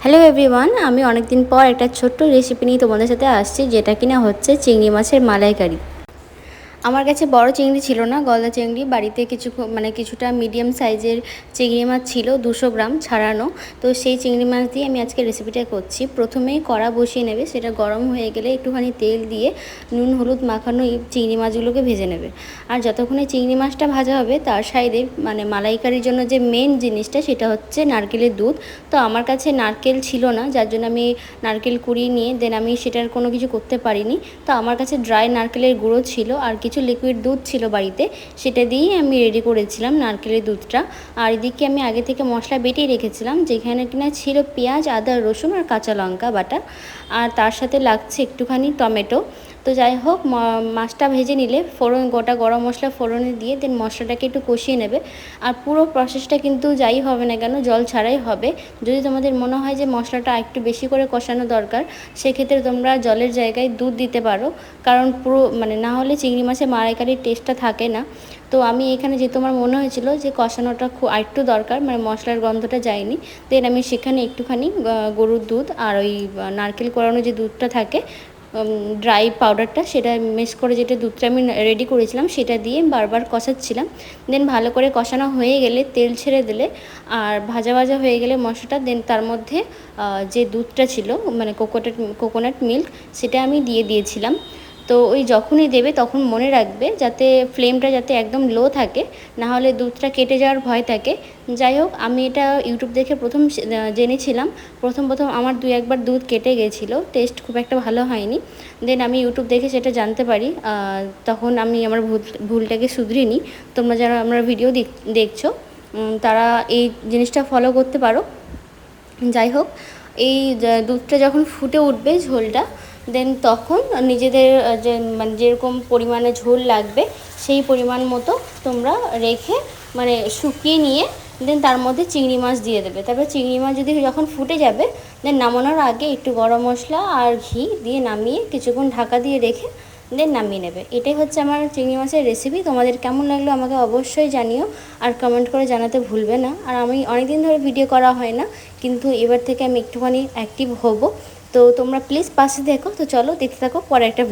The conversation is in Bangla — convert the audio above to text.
হ্যালো এভরিওয়ান, আমি অনেক দিন পর একটা ছোট্ট রেসিপি নিয়ে তোমাদের সাথে আসছি, যেটা কিনা হচ্ছে চিংড়ি মাছের মালাইকারি। আমার কাছে বড় চিংড়ি ছিল না, গলদা চিংড়ি। বাড়িতে কিছুটা মিডিয়াম সাইজের চিংড়ি মাছ ছিল, 200 গ্রাম ছাড়ানো। তো সেই চিংড়ি মাছ দিয়ে আমি আজকে রেসিপিটা করছি। প্রথমেই কড়া বসিয়ে নেবে, সেটা গরম হয়ে গেলে একটুখানি তেল দিয়ে নুন হলুদ মাখানো এই চিংড়ি মাছগুলোকে ভেজে নেবে। আর যতক্ষণে চিংড়ি মাছটা ভাজা হবে, তার সাইডে মালাইকারির জন্য যে মেন জিনিসটা, সেটা হচ্ছে নারকেলের দুধ। তো আমার কাছে নারকেল ছিল না, যার জন্য আমি নারকেল কুড়িয়ে নিয়ে দেন আমি সেটার কোনো কিছু করতে পারিনি। তো আমার কাছে ড্রাই নারকেলের গুঁড়ো ছিল আর কিছু লিকুইড দুধ ছিল বাড়িতে, সেটা দিয়েই আমি রেডি করেছিলাম নারকেলের দুধটা। আর এদিকে আমি আগে থেকে মশলা বেটেই রেখেছিলাম, যেখানে কিনা ছিল পেঁয়াজ, আদা, রসুন আর কাঁচা লঙ্কা বাটা। আর তার সাথে লাগছে একটুখানি টমেটো। তো যাই হোক, মাছটা ভেজে নিলে গোটা গরম মশলা ফোড়নে দিয়ে দেন মশলাটাকে একটু কষিয়ে নেবে। আর পুরো প্রসেসটা কিন্তু যাই হবে না কেন, জল ছাড়াই হবে। যদি তোমাদের মনে হয় যে মশলাটা একটু বেশি করে কষানো দরকার, সেক্ষেত্রে তোমরা জলের জায়গায় দুধ দিতে পারো। কারণ পুরো না হলে চিংড়ি মাছের মালাইকারির টেস্টটা থাকে না। তো আমি এখানে যেহেতু আমার মনে হয়েছিল যে কষানোটা আরেকটু দরকার, মশলার গন্ধটা যায়নি, দেন আমি সেখানে একটুখানি গরুর দুধ আর ওই নারকেল কোড়ানো যে দুধটা থাকে, ড্রাই পাউডারটা, সেটা মিক্স করে যেটা দুধটা আমি রেডি করেছিলাম, সেটা দিয়ে বারবার কষাচ্ছিলাম। দেন ভালো করে কষানো হয়ে গেলে তেল ছেড়ে দিলে আর ভাজা ভাজা হয়ে গেলে মশলাটা, দেন তার মধ্যে যে দুধটা ছিল কোকোনাট মিল্ক, সেটা আমি দিয়ে দিয়েছিলাম। তো ওই যখনই দেবে তখন মনে রাখবে যাতে ফ্লেমটা যাতে একদম লো থাকে, না হলে দুধটা কেটে যাওয়ার ভয় থাকে। যাই হোক, আমি এটা ইউটিউব দেখে প্রথম জেনেছিলাম। প্রথম আমার 2-1বার দুধ কেটে গেছিলো, টেস্ট খুব একটা ভালো হয়নি। দেন আমি ইউটিউব দেখে সেটা জানতে পারি, তখন আমি আমার ভুলটাকে শুধরিয়ে নিই। তোমরা যারা আমার ভিডিও দেখছো, তারা এই জিনিসটা ফলো করতে পারো। যাই হোক, এই দুধটা যখন ফুটে উঠবে ঝোলটা, দেন তখন নিজেদের যেরকম পরিমাণে ঝোল লাগবে সেই পরিমাণ মতো তোমরা রেখে শুকিয়ে নিয়ে দেন তার মধ্যে চিংড়ি মাছ দিয়ে দেবে। তারপর চিংড়ি মাছ যখন ফুটে যাবে, দেন নামানোর আগে একটু গরম মশলা আর ঘি দিয়ে নামিয়ে কিছুক্ষণ ঢাকা দিয়ে রেখে দেন নামিয়ে নেবে। এটাই হচ্ছে আমার চিংড়ি মাছের রেসিপি। তোমাদের কেমন লাগলো আমাকে অবশ্যই জানিও, আর কমেন্ট করে জানাতে ভুলবে না। আর আমি অনেকদিন ধরে ভিডিও করা হয় না, কিন্তু এবার থেকে আমি একটুখানি অ্যাক্টিভ হব। তো তোমরা প্লিজ পাশে দেখো। তো চলো দেখতে থাকো পরে একটা